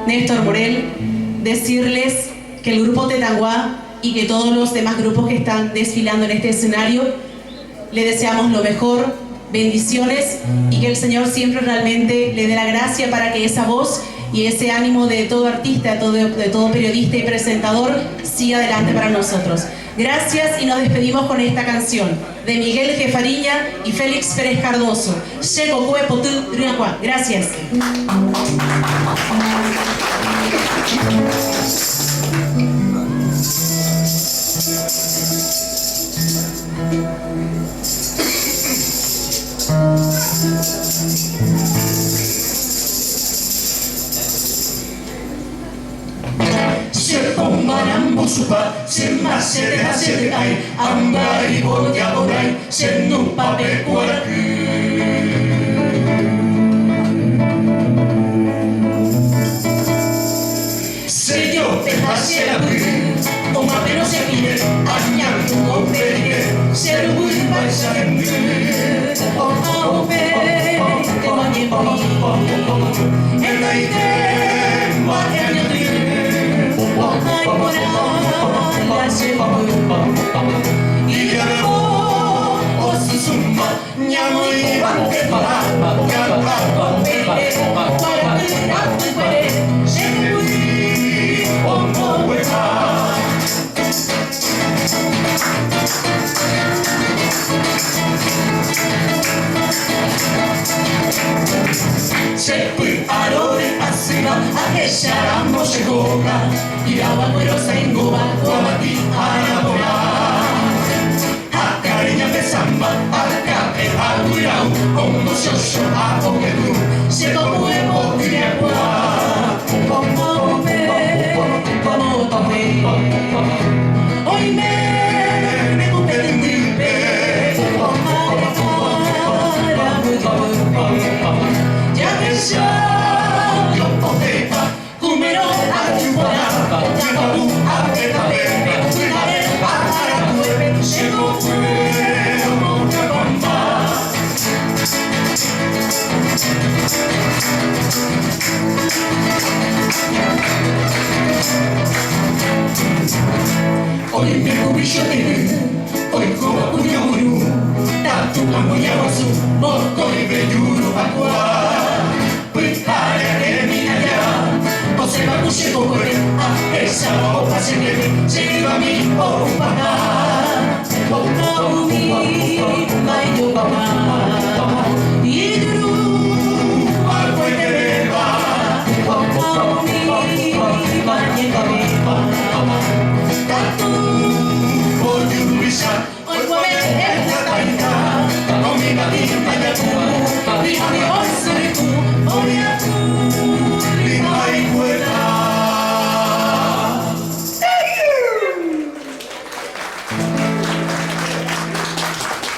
Néstor Morel, decirles que el grupo Tetanguá y que todos los demás grupos que están desfilando en este escenario, le deseamos lo mejor, bendiciones, y que el Señor siempre realmente le dé la gracia para que esa voz y ese ánimo de todo artista, de todo periodista y presentador siga adelante para nosotros. Gracias, y nos despedimos con esta canción de Miguel Jefariña y Félix Pérez Cardoso. Gracias. Supa, se mase de hacer ay, amba y boya boray, se nupa pecuarque. Se yo te hace la bulle, o más pero se pide, añar tu compere, se ruiba y sangre. Oh, pe, te mañe mi, en la idea, mañana y ya veo o si suma ñamo y banque para cantar para tirar tu cuere se muy como hueca se fue a lo de asina a que charamo se goga y agua muerosa en goba guabati a la bola a cariña de samba a cape a cuirao como se a coquetu se como huevo de agua como me como tomé hoy me cumple de mi pe ya que yo poteta cumero a chupar hoy me cubillo de hoy como cuño muru tatu amuña wasu moco y belluro aqua pues para que mi allá o se va cuche con cuere a esa hoja se quede se iba a mi o papá o mi mayo papá y duru al puente beba o mi mañe beba